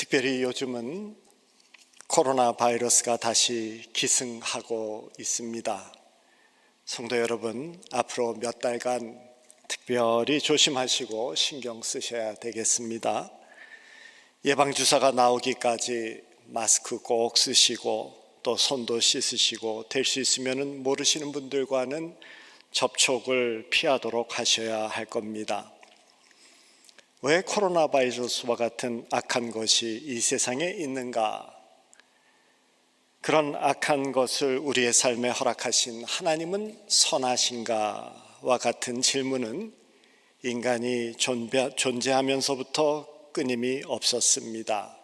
특별히 요즘은 코로나 바이러스가 다시 기승하고 있습니다. 성도 여러분, 앞으로 몇 달간 특별히 조심하시고 신경 쓰셔야 되겠습니다. 예방주사가 나오기까지 마스크 꼭 쓰시고 또 손도 씻으시고 될 수 있으면 모르시는 분들과는 접촉을 피하도록 하셔야 할 겁니다. 왜 코로나 바이러스와 같은 악한 것이 이 세상에 있는가? 그런 악한 것을 우리의 삶에 허락하신 하나님은 선하신가와 같은 질문은 인간이 존재하면서부터 끊임이 없었습니다.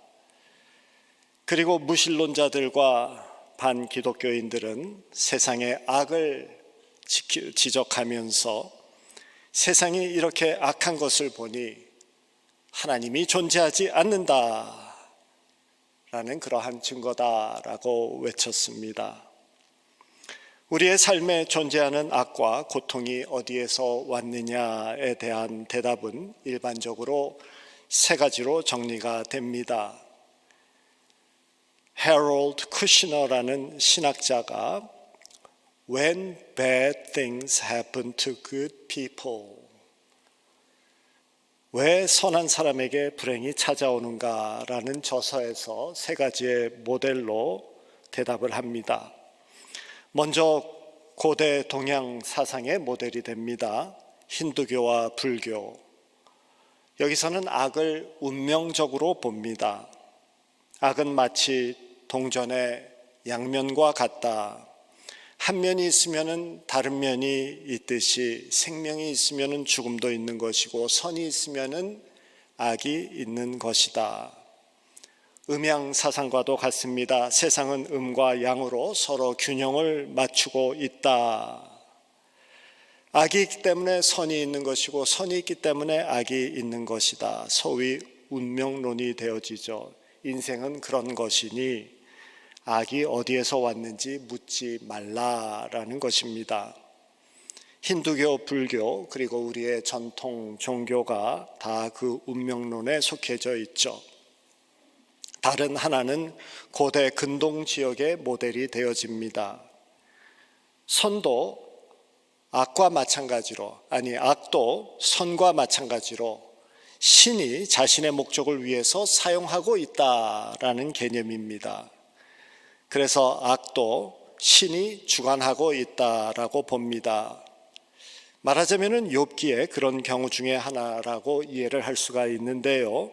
그리고 무신론자들과 반기독교인들은 세상의 악을 지적하면서 세상이 이렇게 악한 것을 보니 하나님이 존재하지 않는다 라는 그러한 증거다라고 외쳤습니다. 우리의 삶에 존재하는 악과 고통이 어디에서 왔느냐에 대한 대답은 일반적으로 세 가지로 정리가 됩니다. 해롤드 쿠시너라는 신학자가 When bad things happen to good people, 왜 선한 사람에게 불행이 찾아오는가라는 저서에서 세 가지의 모델로 대답을 합니다. 먼저 고대 동양 사상의 모델이 됩니다. 힌두교와 불교. 여기서는 악을 운명적으로 봅니다. 악은 마치 동전의 양면과 같다. 한 면이 있으면 다른 면이 있듯이 생명이 있으면 죽음도 있는 것이고 선이 있으면 악이 있는 것이다. 음양 사상과도 같습니다. 세상은 음과 양으로 서로 균형을 맞추고 있다. 악이 있기 때문에 선이 있는 것이고 선이 있기 때문에 악이 있는 것이다. 소위 운명론이 되어지죠. 인생은 그런 것이니 악이 어디에서 왔는지 묻지 말라라는 것입니다. 힌두교, 불교, 그리고 우리의 전통 종교가 다 그 운명론에 속해져 있죠. 다른 하나는 고대 근동 지역의 모델이 되어집니다. 선도 악과 마찬가지로, 악도 선과 마찬가지로 신이 자신의 목적을 위해서 사용하고 있다라는 개념입니다. 그래서 악도 신이 주관하고 있다라고 봅니다. 말하자면 욥기에 그런 경우 중에 하나라고 이해를 할 수가 있는데요.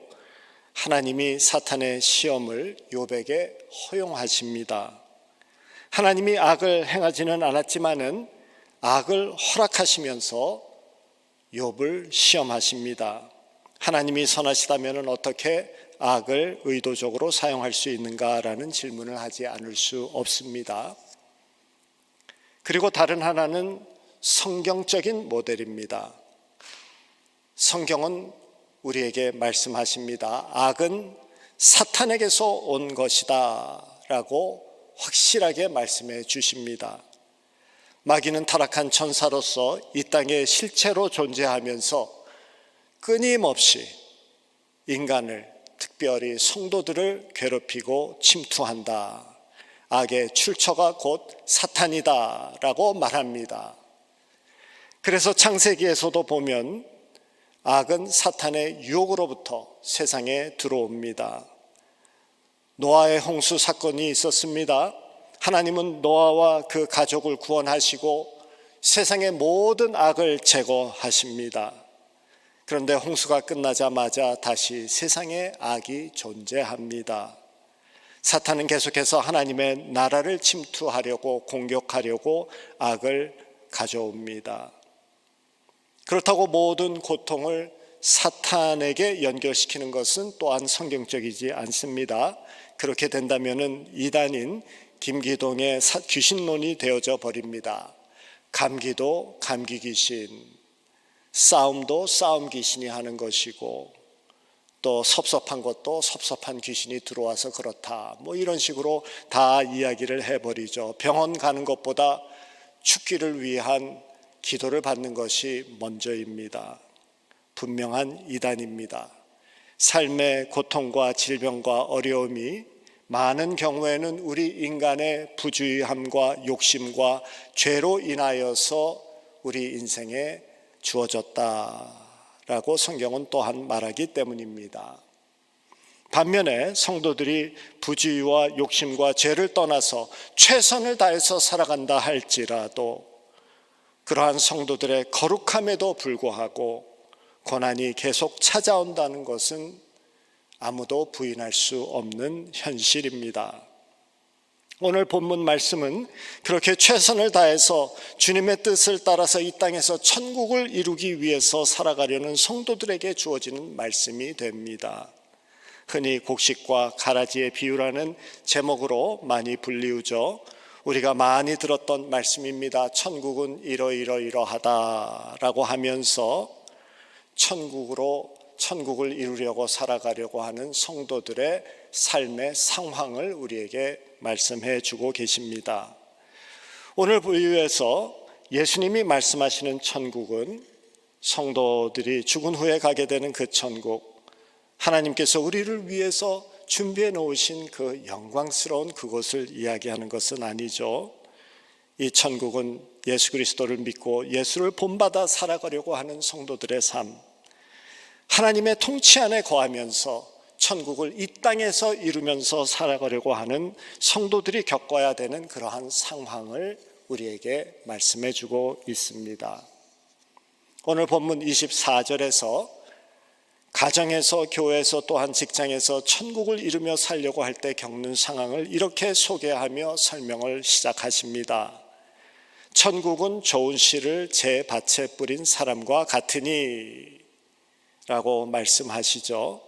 하나님이 사탄의 시험을 욥에게 허용하십니다. 하나님이 악을 행하지는 않았지만은 악을 허락하시면서 욥을 시험하십니다. 하나님이 선하시다면 어떻게 악을 의도적으로 사용할 수 있는가라는 질문을 하지 않을 수 없습니다. 그리고 다른 하나는 성경적인 모델입니다. 성경은 우리에게 말씀하십니다. 악은 사탄에게서 온 것이다 라고 확실하게 말씀해 주십니다. 마귀는 타락한 천사로서 이 땅에 실체로 존재하면서 끊임없이 인간을, 특별히 성도들을 괴롭히고 침투한다. 악의 출처가 곧 사탄이다 라고 말합니다. 그래서 창세기에서도 보면 악은 사탄의 유혹으로부터 세상에 들어옵니다. 노아의 홍수 사건이 있었습니다. 하나님은 노아와 그 가족을 구원하시고 세상의 모든 악을 제거하십니다. 그런데 홍수가 끝나자마자 다시 세상에 악이 존재합니다. 사탄은 계속해서 하나님의 나라를 침투하려고 공격하려고 악을 가져옵니다. 그렇다고 모든 고통을 사탄에게 연결시키는 것은 또한 성경적이지 않습니다. 그렇게 된다면 이단인 김기동의 귀신론이 되어져 버립니다. 감기도 감기 귀신, 싸움도 싸움 귀신이 하는 것이고 또 섭섭한 것도 섭섭한 귀신이 들어와서 그렇다. 이런 식으로 다 이야기를 해버리죠. 병원 가는 것보다 죽기를 위한 기도를 받는 것이 먼저입니다. 분명한 이단입니다. 삶의 고통과 질병과 어려움이 많은 경우에는 우리 인간의 부주의함과 욕심과 죄로 인하여서 우리 인생에 주어졌다라고 성경은 또한 말하기 때문입니다. 반면에 성도들이 부주의와 욕심과 죄를 떠나서 최선을 다해서 살아간다 할지라도 그러한 성도들의 거룩함에도 불구하고 고난이 계속 찾아온다는 것은 아무도 부인할 수 없는 현실입니다. 오늘 본문 말씀은 그렇게 최선을 다해서 주님의 뜻을 따라서 이 땅에서 천국을 이루기 위해서 살아가려는 성도들에게 주어지는 말씀이 됩니다. 흔히 곡식과 가라지의 비유라는 제목으로 많이 불리우죠. 우리가 많이 들었던 말씀입니다. 천국은 이러이러이러하다라고 하면서 천국을 이루려고 살아가려고 하는 성도들의 삶의 상황을 우리에게 말씀해 주고 계십니다. 오늘 부유에서 예수님이 말씀하시는 천국은 성도들이 죽은 후에 가게 되는 그 천국, 하나님께서 우리를 위해서 준비해 놓으신 그 영광스러운 그곳을 이야기하는 것은 아니죠. 이 천국은 예수 그리스도를 믿고 예수를 본받아 살아가려고 하는 성도들의 삶, 하나님의 통치 안에 거하면서 천국을 이 땅에서 이루면서 살아가려고 하는 성도들이 겪어야 되는 그러한 상황을 우리에게 말씀해 주고 있습니다. 오늘 본문 24절에서 가정에서, 교회에서, 또한 직장에서 천국을 이루며 살려고 할 때 겪는 상황을 이렇게 소개하며 설명을 시작하십니다. 천국은 좋은 씨를 제 밭에 뿌린 사람과 같으니 라고 말씀하시죠.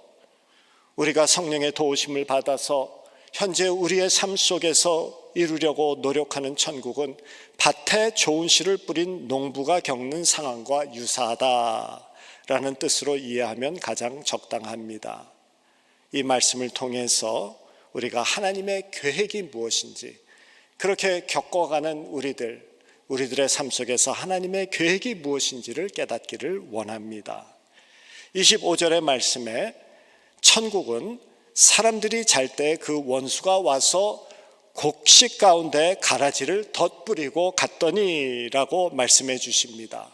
우리가 성령의 도우심을 받아서 현재 우리의 삶 속에서 이루려고 노력하는 천국은 밭에 좋은 씨를 뿌린 농부가 겪는 상황과 유사하다라는 뜻으로 이해하면 가장 적당합니다. 이 말씀을 통해서 우리가 하나님의 계획이 무엇인지, 그렇게 겪어가는 우리들의 삶 속에서 하나님의 계획이 무엇인지를 깨닫기를 원합니다. 25절의 말씀에 천국은 사람들이 잘 때 그 원수가 와서 곡식 가운데 가라지를 덧뿌리고 갔더니 라고 말씀해 주십니다.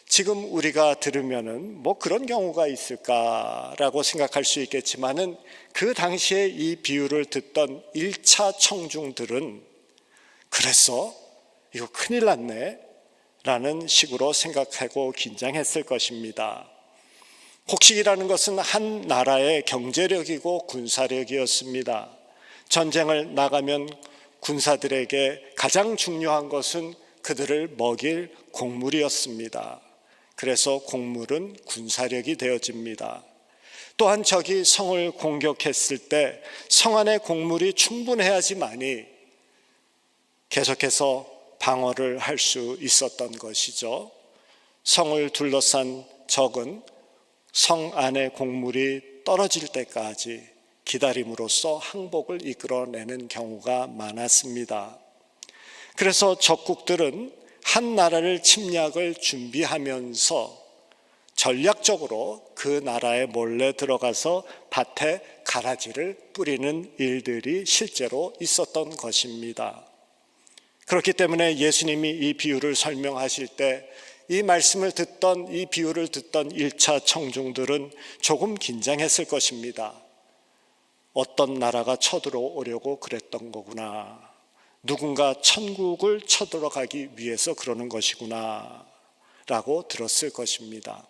지금 우리가 들으면은 뭐 그런 경우가 있을까라고 생각할 수 있겠지만은 그 당시에 이 비유를 듣던 1차 청중들은 그래서 이거 큰일 났네 라는 식으로 생각하고 긴장했을 것입니다. 곡식이라는 것은 한 나라의 경제력이고 군사력이었습니다. 전쟁을 나가면 군사들에게 가장 중요한 것은 그들을 먹일 곡물이었습니다. 그래서 곡물은 군사력이 되어집니다. 또한 적이 성을 공격했을 때 성 안에 곡물이 충분해야지만이 계속해서 방어를 할 수 있었던 것이죠. 성을 둘러싼 적은 성 안에 곡물이 떨어질 때까지 기다림으로써 항복을 이끌어내는 경우가 많았습니다. 그래서 적국들은 한 나라를 침략을 준비하면서 전략적으로 그 나라에 몰래 들어가서 밭에 가라지를 뿌리는 일들이 실제로 있었던 것입니다. 그렇기 때문에 예수님이 이 비유를 설명하실 때 이 말씀을 듣던, 이 비유를 듣던 1차 청중들은 조금 긴장했을 것입니다. 어떤 나라가 쳐들어오려고 그랬던 거구나. 누군가 천국을 쳐들어가기 위해서 그러는 것이구나 라고 들었을 것입니다.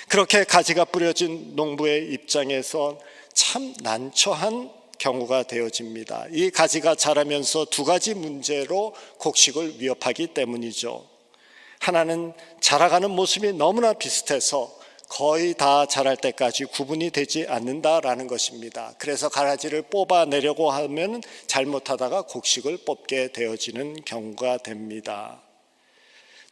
그렇게 가지가 뿌려진 농부의 입장에서 참 난처한 경우가 되어집니다. 이 가지가 자라면서 두 가지 문제로 곡식을 위협하기 때문이죠. 하나는 자라가는 모습이 너무나 비슷해서 거의 다 자랄 때까지 구분이 되지 않는다라는 것입니다. 그래서 가라지를 뽑아내려고 하면 잘못하다가 곡식을 뽑게 되어지는 경우가 됩니다.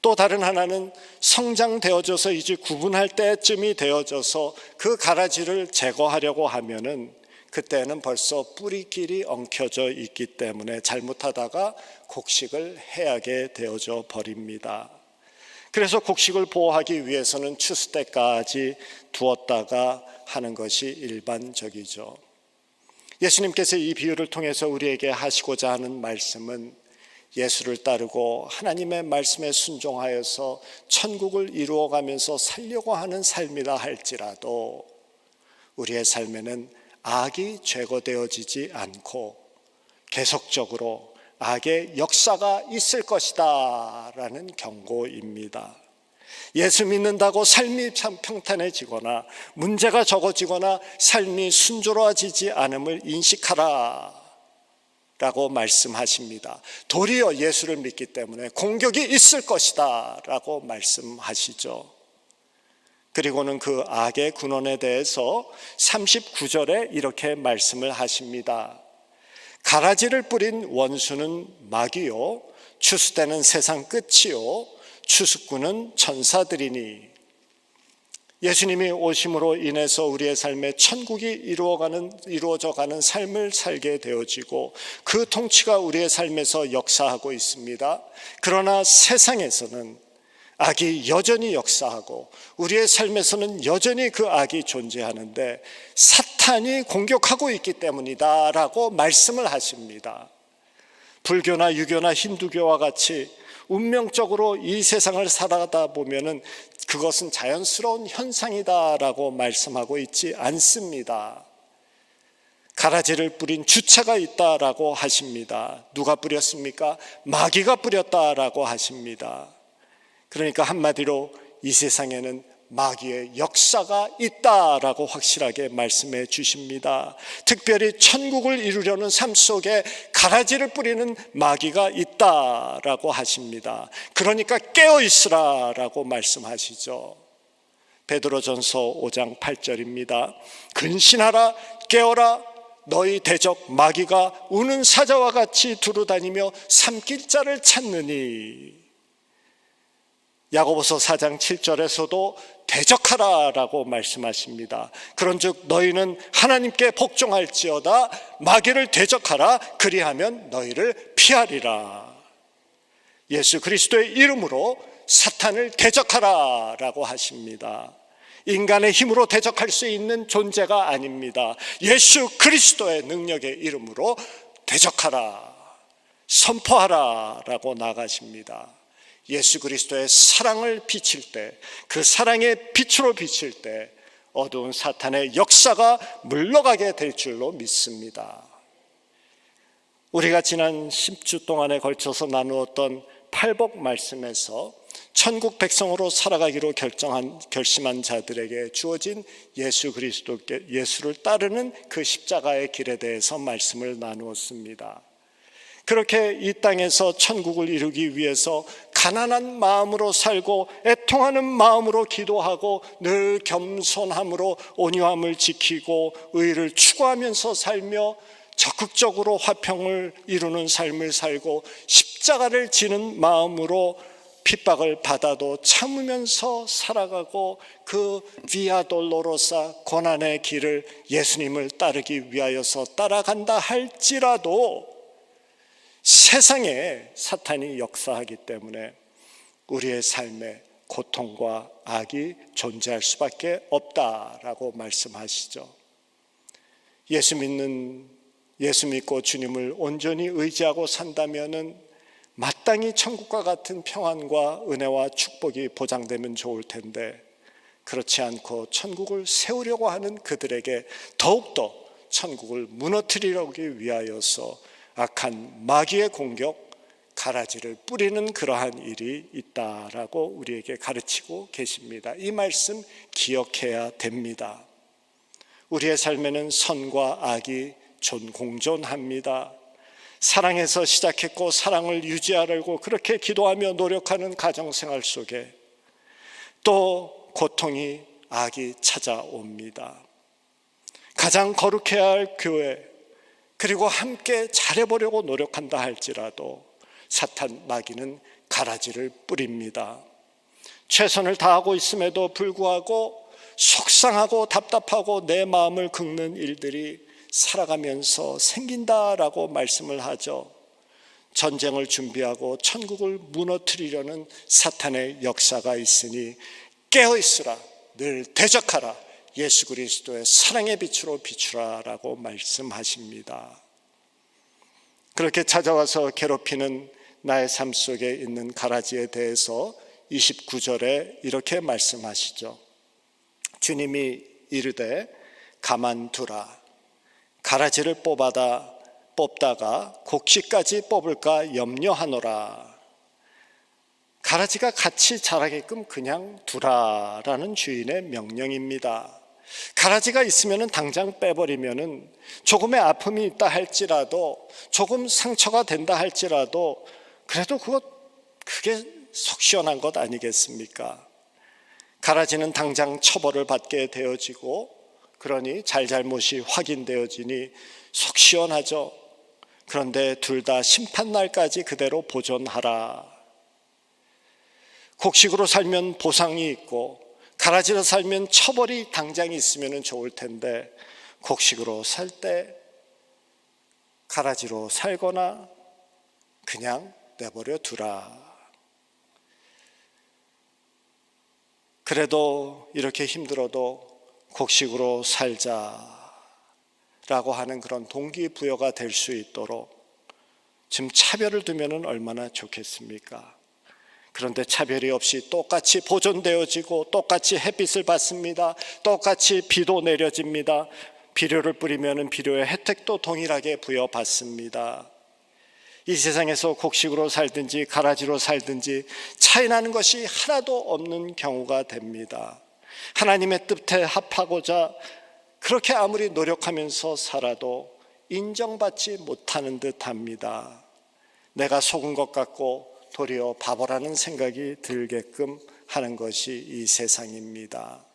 또 다른 하나는 성장되어져서 이제 구분할 때쯤이 되어져서 그 가라지를 제거하려고 하면은 그때는 벌써 뿌리끼리 엉켜져 있기 때문에 잘못하다가 곡식을 해하게 되어져 버립니다. 그래서 곡식을 보호하기 위해서는 추수 때까지 두었다가 하는 것이 일반적이죠. 예수님께서 이 비유를 통해서 우리에게 하시고자 하는 말씀은 예수를 따르고 하나님의 말씀에 순종하여서 천국을 이루어가면서 살려고 하는 삶이라 할지라도 우리의 삶에는 악이 제거되어지지 않고 계속적으로 악의 역사가 있을 것이다 라는 경고입니다. 예수 믿는다고 삶이 평탄해지거나 문제가 적어지거나 삶이 순조로워지지 않음을 인식하라 라고 말씀하십니다. 도리어 예수를 믿기 때문에 공격이 있을 것이다 라고 말씀하시죠. 그리고는 그 악의 근원에 대해서 39절에 이렇게 말씀을 하십니다. 가라지를 뿌린 원수는 마귀요 추수 때는 세상 끝이요 추수꾼은 천사들이니. 예수님이 오심으로 인해서 우리의 삶에 천국이 이루어져가는 삶을 살게 되어지고 그 통치가 우리의 삶에서 역사하고 있습니다. 그러나 세상에서는 악이 여전히 역사하고 우리의 삶에서는 여전히 그 악이 존재하는데 사탄이 공격하고 있기 때문이다 라고 말씀을 하십니다. 불교나 유교나 힌두교와 같이 운명적으로 이 세상을 살아가다 보면은 그것은 자연스러운 현상이다 라고 말씀하고 있지 않습니다. 가라지를 뿌린 주체가 있다라고 하십니다. 누가 뿌렸습니까? 마귀가 뿌렸다라고 하십니다. 그러니까 한마디로 이 세상에는 마귀의 역사가 있다라고 확실하게 말씀해 주십니다. 특별히 천국을 이루려는 삶 속에 가라지를 뿌리는 마귀가 있다라고 하십니다. 그러니까 깨어 있으라라고 말씀하시죠. 베드로전서 5장 8절입니다. 근신하라 깨어라 너희 대적 마귀가 우는 사자와 같이 두루다니며 삼킬 자를 찾느니. 야고보서 4장 7절에서도 대적하라라고 말씀하십니다. 그런즉 너희는 하나님께 복종할지어다 마귀를 대적하라 그리하면 너희를 피하리라. 예수 그리스도의 이름으로 사탄을 대적하라라고 하십니다. 인간의 힘으로 대적할 수 있는 존재가 아닙니다. 예수 그리스도의 능력의 이름으로 대적하라, 선포하라라고 나가십니다. 예수 그리스도의 사랑을 비칠 때, 그 사랑의 빛으로 비칠 때 어두운 사탄의 역사가 물러가게 될 줄로 믿습니다. 우리가 지난 10주 동안에 걸쳐서 나누었던 팔복 말씀에서 천국 백성으로 살아가기로 결심한 자들에게 주어진 예수를 따르는 그 십자가의 길에 대해서 말씀을 나누었습니다. 그렇게 이 땅에서 천국을 이루기 위해서 가난한 마음으로 살고 애통하는 마음으로 기도하고 늘 겸손함으로 온유함을 지키고 의를 추구하면서 살며 적극적으로 화평을 이루는 삶을 살고 십자가를 지는 마음으로 핍박을 받아도 참으면서 살아가고 그 비아 돌로로사 고난의 길을 예수님을 따르기 위하여서 따라간다 할지라도 세상에 사탄이 역사하기 때문에 우리의 삶에 고통과 악이 존재할 수밖에 없다라고 말씀하시죠. 예수 믿고 주님을 온전히 의지하고 산다면은 마땅히 천국과 같은 평안과 은혜와 축복이 보장되면 좋을 텐데 그렇지 않고 천국을 세우려고 하는 그들에게 더욱더 천국을 무너뜨리려기 위하여서 악한 마귀의 공격, 가라지를 뿌리는 그러한 일이 있다라고 우리에게 가르치고 계십니다. 이 말씀 기억해야 됩니다. 우리의 삶에는 선과 악이 공존합니다. 사랑에서 시작했고 사랑을 유지하려고 그렇게 기도하며 노력하는 가정생활 속에 또 고통이 악이 찾아옵니다. 가장 거룩해야 할 교회 그리고 함께 잘해보려고 노력한다 할지라도 사탄 마귀는 가라지를 뿌립니다. 최선을 다하고 있음에도 불구하고 속상하고 답답하고 내 마음을 긁는 일들이 살아가면서 생긴다라고 말씀을 하죠. 전쟁을 준비하고 천국을 무너뜨리려는 사탄의 역사가 있으니 깨어있으라, 늘 대적하라, 예수 그리스도의 사랑의 빛으로 비추라 라고 말씀하십니다. 그렇게 찾아와서 괴롭히는 나의 삶 속에 있는 가라지에 대해서 29절에 이렇게 말씀하시죠. 주님이 이르되 가만두라. 가라지를 뽑다가 곡식까지 뽑을까 염려하노라. 가라지가 같이 자라게끔 그냥 두라라는 주인의 명령입니다. 가라지가 있으면 당장 빼버리면 조금의 아픔이 있다 할지라도, 조금 상처가 된다 할지라도 그래도 그게 속 시원한 것 아니겠습니까? 가라지는 당장 처벌을 받게 되어지고, 그러니 잘잘못이 확인되어지니 속 시원하죠. 그런데 둘 다 심판날까지 그대로 보존하라. 곡식으로 살면 보상이 있고 가라지로 살면 처벌이 당장 있으면 좋을 텐데, 곡식으로 살 때 가라지로 살거나 그냥 내버려 두라. 그래도 이렇게 힘들어도 곡식으로 살자라고 하는 그런 동기부여가 될 수 있도록 지금 차별을 두면 얼마나 좋겠습니까? 그런데 차별이 없이 똑같이 보존되어지고 똑같이 햇빛을 받습니다. 똑같이 비도 내려집니다. 비료를 뿌리면 비료의 혜택도 동일하게 부여받습니다. 이 세상에서 곡식으로 살든지 가라지로 살든지 차이 나는 것이 하나도 없는 경우가 됩니다. 하나님의 뜻에 합하고자 그렇게 아무리 노력하면서 살아도 인정받지 못하는 듯합니다. 내가 속은 것 같고 도리어 바보라는 생각이 들게끔 하는 것이 이 세상입니다.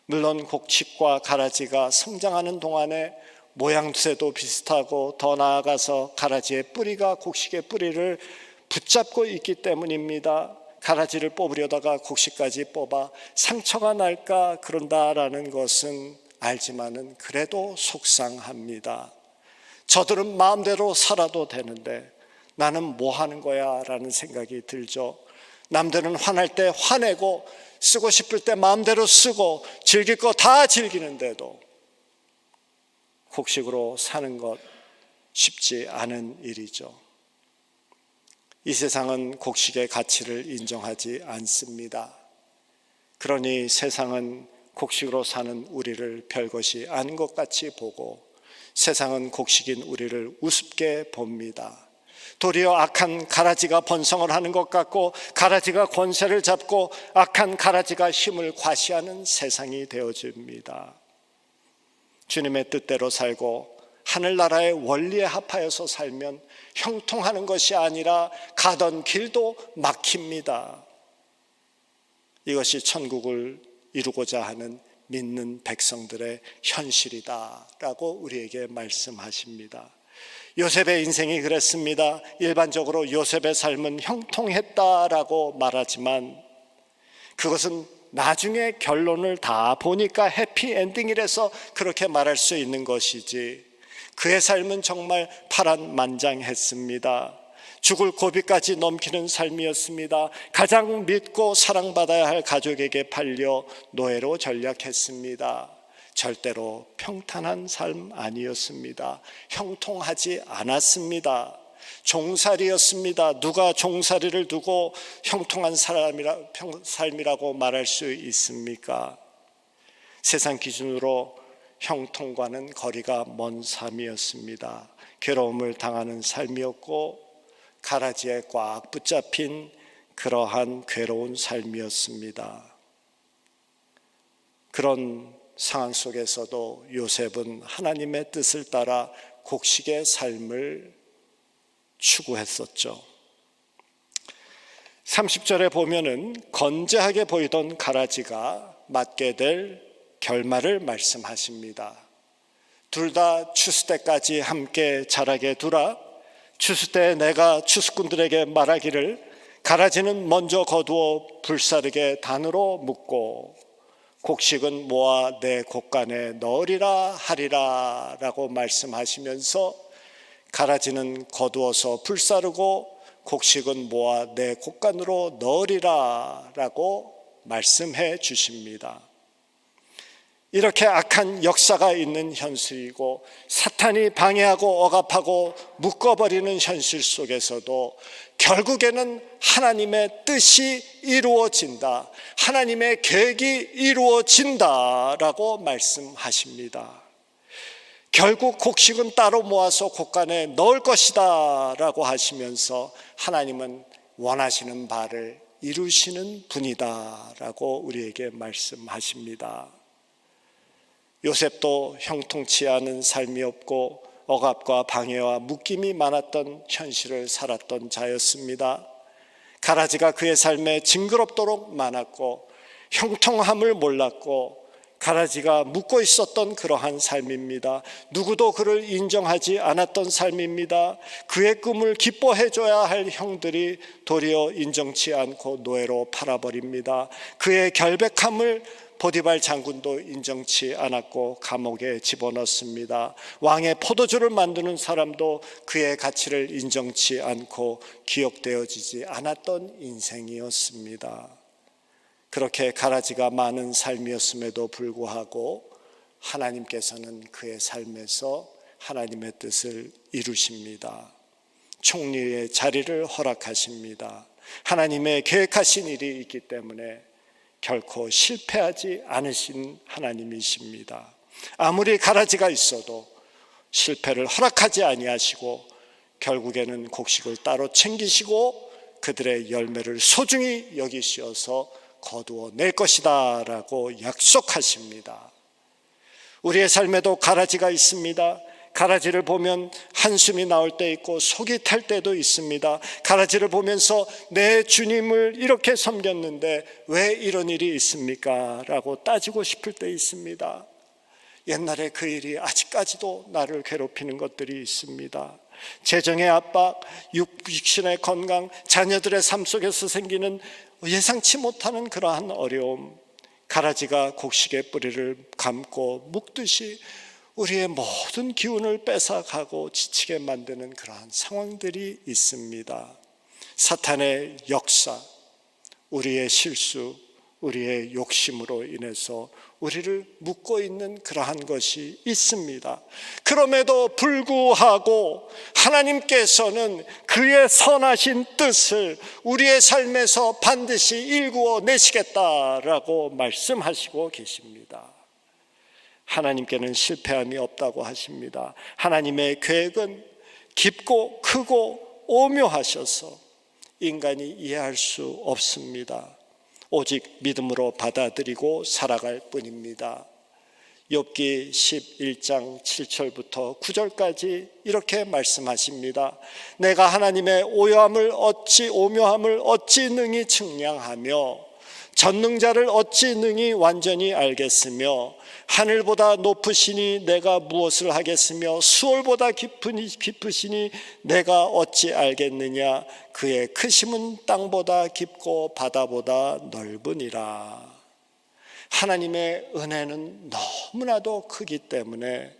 물론 곡식과 가라지가 성장하는 동안에 모양새도 비슷하고, 더 나아가서 가라지의 뿌리가 곡식의 뿌리를 붙잡고 있기 때문입니다. 가라지를 뽑으려다가 곡식까지 뽑아 상처가 날까 그런다라는 것은 알지만은 그래도 속상합니다. 저들은 마음대로 살아도 되는데 나는 뭐 하는 거야 라는 생각이 들죠. 남들은 화날 때 화내고 쓰고 싶을 때 마음대로 쓰고 즐길 거 다 즐기는데도 곡식으로 사는 것 쉽지 않은 일이죠. 이 세상은 곡식의 가치를 인정하지 않습니다. 그러니 세상은 곡식으로 사는 우리를 별것이 아닌 것 같이 보고, 세상은 곡식인 우리를 우습게 봅니다. 도리어 악한 가라지가 번성을 하는 것 같고, 가라지가 권세를 잡고 악한 가라지가 힘을 과시하는 세상이 되어집니다. 주님의 뜻대로 살고 하늘나라의 원리에 합하여서 살면 형통하는 것이 아니라 가던 길도 막힙니다. 이것이 천국을 이루고자 하는 믿는 백성들의 현실이다라고 우리에게 말씀하십니다. 요셉의 인생이 그랬습니다. 일반적으로 요셉의 삶은 형통했다라고 말하지만 그것은 나중에 결론을 다 보니까 해피엔딩이라서 그렇게 말할 수 있는 것이지, 그의 삶은 정말 파란만장했습니다. 죽을 고비까지 넘기는 삶이었습니다. 가장 믿고 사랑받아야 할 가족에게 팔려 노예로 전락했습니다. 절대로 평탄한 삶 아니었습니다. 형통하지 않았습니다. 종살이였습니다. 누가 종살이를 두고 형통한 삶이라고 말할 수 있습니까? 세상 기준으로 형통과는 거리가 먼 삶이었습니다. 괴로움을 당하는 삶이었고 가라지에 꽉 붙잡힌 그러한 괴로운 삶이었습니다. 그런 상황 속에서도 요셉은 하나님의 뜻을 따라 곡식의 삶을 추구했었죠. 30절에 보면은 건재하게 보이던 가라지가 맞게 될 결말을 말씀하십니다. 둘 다 추수 때까지 함께 자라게 두라. 추수 때 내가 추수꾼들에게 말하기를 가라지는 먼저 거두어 불사르게 단으로 묶고 곡식은 모아 내 곡간에 넣으리라 하리라 라고 말씀하시면서 가라지는 거두어서 불사르고 곡식은 모아 내 곡간으로 넣으리라 라고 말씀해 주십니다. 이렇게 악한 역사가 있는 현실이고 사탄이 방해하고 억압하고 묶어버리는 현실 속에서도 결국에는 하나님의 뜻이 이루어진다, 하나님의 계획이 이루어진다라고 말씀하십니다. 결국 곡식은 따로 모아서 곡간에 넣을 것이다 라고 하시면서 하나님은 원하시는 바를 이루시는 분이다 라고 우리에게 말씀하십니다. 요셉도 형통치 않은 삶이 없고 억압과 방해와 묶임이 많았던 현실을 살았던 자였습니다. 가라지가 그의 삶에 징그럽도록 많았고 형통함을 몰랐고 가라지가 묶고 있었던 그러한 삶입니다. 누구도 그를 인정하지 않았던 삶입니다. 그의 꿈을 기뻐해줘야 할 형들이 도리어 인정치 않고 노예로 팔아버립니다. 그의 결백함을 보디발 장군도 인정치 않았고 감옥에 집어넣습니다. 왕의 포도주를 만드는 사람도 그의 가치를 인정치 않고 기억되어지지 않았던 인생이었습니다. 그렇게 가라지가 많은 삶이었음에도 불구하고 하나님께서는 그의 삶에서 하나님의 뜻을 이루십니다. 총리의 자리를 허락하십니다. 하나님의 계획하신 일이 있기 때문에 결코 실패하지 않으신 하나님이십니다. 아무리 가라지가 있어도 실패를 허락하지 아니하시고 결국에는 곡식을 따로 챙기시고 그들의 열매를 소중히 여기시어서 거두어 낼 것이다 라고 약속하십니다. 우리의 삶에도 가라지가 있습니다. 가라지를 보면 한숨이 나올 때 있고 속이 탈 때도 있습니다. 가라지를 보면서 내 주님을 이렇게 섬겼는데 왜 이런 일이 있습니까? 라고 따지고 싶을 때 있습니다. 옛날에 그 일이 아직까지도 나를 괴롭히는 것들이 있습니다. 재정의 압박, 육신의 건강, 자녀들의 삶 속에서 생기는 예상치 못하는 그러한 어려움, 가라지가 곡식의 뿌리를 감고 묶듯이 우리의 모든 기운을 뺏어가고 지치게 만드는 그러한 상황들이 있습니다. 사탄의 역사, 우리의 실수, 우리의 욕심으로 인해서 우리를 묶고 있는 그러한 것이 있습니다. 그럼에도 불구하고 하나님께서는 그의 선하신 뜻을 우리의 삶에서 반드시 일구어 내시겠다라고 말씀하시고 계십니다. 하나님께는 실패함이 없다고 하십니다. 하나님의 계획은 깊고 크고 오묘하셔서 인간이 이해할 수 없습니다. 오직 믿음으로 받아들이고 살아갈 뿐입니다. 욥기 11장 7절부터 9절까지 이렇게 말씀하십니다. 내가 하나님의 오묘함을 어찌 능히 측량하며 전능자를 어찌 능히 완전히 알겠으며 하늘보다 높으시니 내가 무엇을 하겠으며 수월보다 깊으시니 내가 어찌 알겠느냐. 그의 크심은 땅보다 깊고 바다보다 넓으니라. 하나님의 은혜는 너무나도 크기 때문에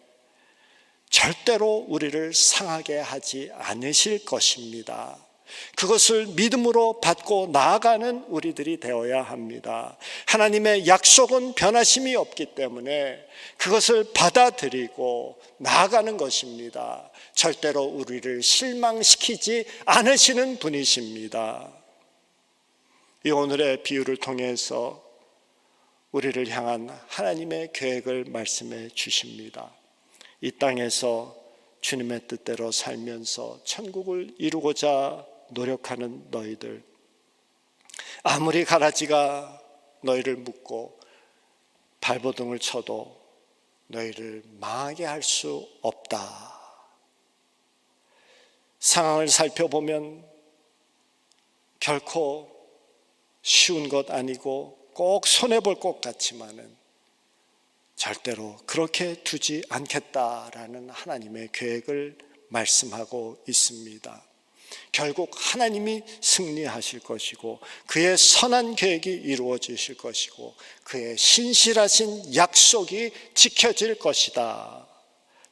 절대로 우리를 상하게 하지 않으실 것입니다. 그것을 믿음으로 받고 나아가는 우리들이 되어야 합니다. 하나님의 약속은 변하심이 없기 때문에 그것을 받아들이고 나아가는 것입니다. 절대로 우리를 실망시키지 않으시는 분이십니다. 이 오늘의 비유를 통해서 우리를 향한 하나님의 계획을 말씀해 주십니다. 이 땅에서 주님의 뜻대로 살면서 천국을 이루고자 노력하는 너희들, 아무리 가라지가 너희를 묶고 발버둥을 쳐도 너희를 망하게 할 수 없다. 상황을 살펴보면 결코 쉬운 것 아니고 꼭 손해볼 것 같지만은 절대로 그렇게 두지 않겠다라는 하나님의 계획을 말씀하고 있습니다. 결국 하나님이 승리하실 것이고 그의 선한 계획이 이루어지실 것이고 그의 신실하신 약속이 지켜질 것이다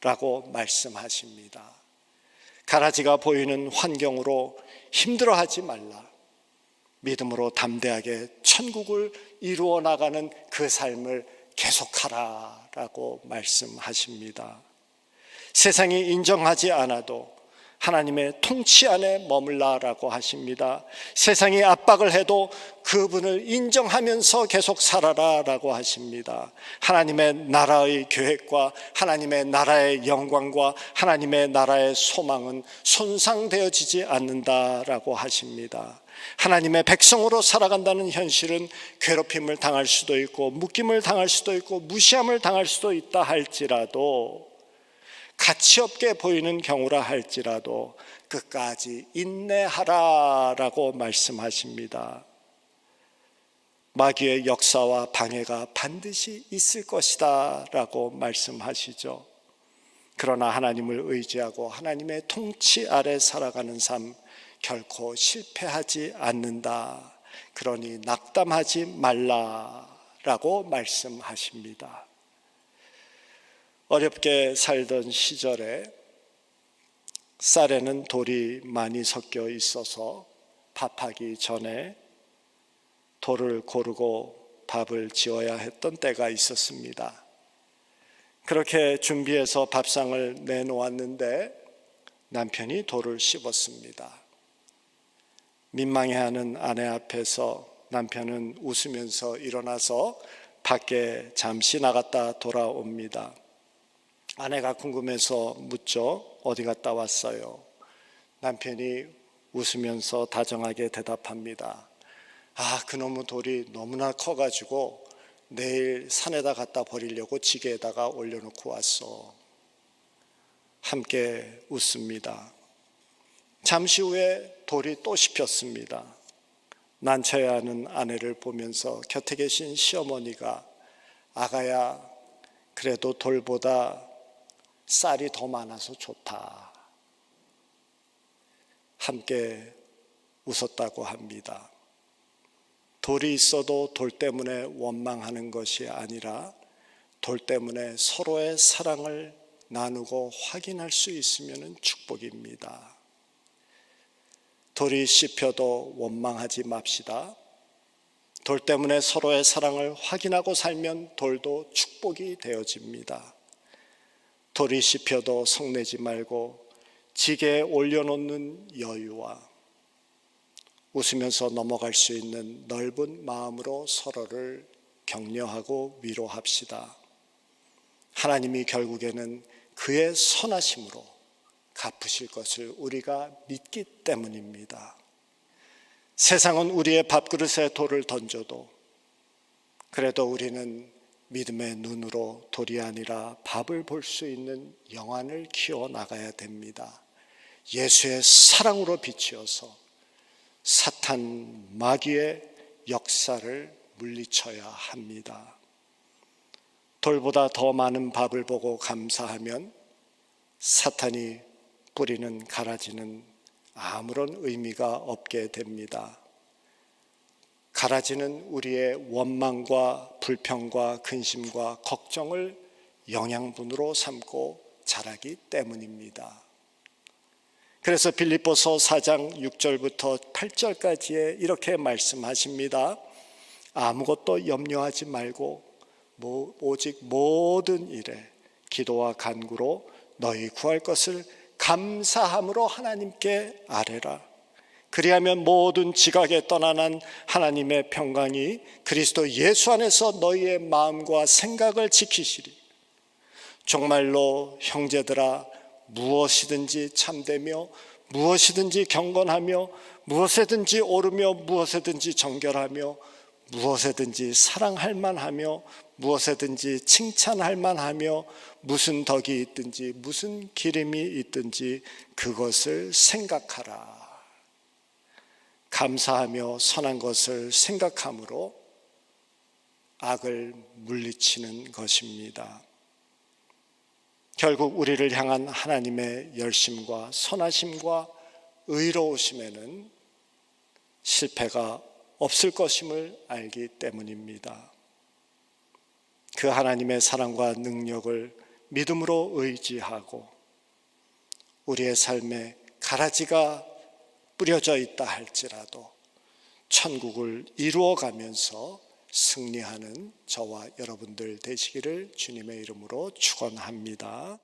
라고 말씀하십니다. 가라지가 보이는 환경으로 힘들어하지 말라. 믿음으로 담대하게 천국을 이루어 나가는 그 삶을 계속하라라고 말씀하십니다. 세상이 인정하지 않아도 하나님의 통치 안에 머물라라고 하십니다. 세상이 압박을 해도 그분을 인정하면서 계속 살아라라고 하십니다. 하나님의 나라의 계획과 하나님의 나라의 영광과 하나님의 나라의 소망은 손상되어지지 않는다라고 하십니다. 하나님의 백성으로 살아간다는 현실은 괴롭힘을 당할 수도 있고 묶임을 당할 수도 있고 무시함을 당할 수도 있다 할지라도, 가치없게 보이는 경우라 할지라도 끝까지 인내하라라고 말씀하십니다. 마귀의 역사와 방해가 반드시 있을 것이다 라고 말씀하시죠. 그러나 하나님을 의지하고 하나님의 통치 아래 살아가는 삶, 결코 실패하지 않는다. 그러니 낙담하지 말라라고 말씀하십니다. 어렵게 살던 시절에 쌀에는 돌이 많이 섞여 있어서 밥하기 전에 돌을 고르고 밥을 지어야 했던 때가 있었습니다. 그렇게 준비해서 밥상을 내놓았는데 남편이 돌을 씹었습니다. 민망해하는 아내 앞에서 남편은 웃으면서 일어나서 밖에 잠시 나갔다 돌아옵니다. 아내가 궁금해서 묻죠. 어디 갔다 왔어요? 남편이 웃으면서 다정하게 대답합니다. 그놈의 돌이 너무나 커가지고 내일 산에다 갖다 버리려고 지게에다가 올려놓고 왔어. 함께 웃습니다. 잠시 후에 돌이 또 씹혔습니다. 난처해 하는 아내를 보면서 곁에 계신 시어머니가, 아가야, 그래도 돌보다 쌀이 더 많아서 좋다. 함께 웃었다고 합니다. 돌이 있어도 돌 때문에 원망하는 것이 아니라 돌 때문에 서로의 사랑을 나누고 확인할 수 있으면 축복입니다. 돌이 씹혀도 원망하지 맙시다. 돌 때문에 서로의 사랑을 확인하고 살면 돌도 축복이 되어집니다. 돌이 씹혀도 성내지 말고 지게에 올려놓는 여유와 웃으면서 넘어갈 수 있는 넓은 마음으로 서로를 격려하고 위로합시다. 하나님이 결국에는 그의 선하심으로 갚으실 것을 우리가 믿기 때문입니다. 세상은 우리의 밥그릇에 돌을 던져도 그래도 우리는 믿음의 눈으로 돌이 아니라 밥을 볼 수 있는 영안을 키워나가야 됩니다. 예수의 사랑으로 비추어서 사탄 마귀의 역사를 물리쳐야 합니다. 돌보다 더 많은 밥을 보고 감사하면 사탄이 뿌리는 가라지는 아무런 의미가 없게 됩니다. 가라지는 우리의 원망과 불평과 근심과 걱정을 영양분으로 삼고 자라기 때문입니다. 그래서 빌립보서 4장 6절부터 8절까지에 이렇게 말씀하십니다. 아무것도 염려하지 말고 오직 모든 일에 기도와 간구로 너희 구할 것을 감사함으로 하나님께 아뢰라. 그리하면 모든 지각에 떠나난 하나님의 평강이 그리스도 예수 안에서 너희의 마음과 생각을 지키시리. 정말로 형제들아, 무엇이든지 참되며 무엇이든지 경건하며 무엇에든지 오르며 무엇에든지 정결하며 무엇에든지 사랑할 만하며 무엇에든지 칭찬할 만하며 무슨 덕이 있든지 무슨 기름이 있든지 그것을 생각하라. 감사하며 선한 것을 생각함으로 악을 물리치는 것입니다. 결국 우리를 향한 하나님의 열심과 선하심과 의로우심에는 실패가 없을 것임을 알기 때문입니다. 그 하나님의 사랑과 능력을 믿음으로 의지하고 우리의 삶에 가라지가 뿌려져 있다 할지라도 천국을 이루어가면서 승리하는 저와 여러분들 되시기를 주님의 이름으로 축원합니다.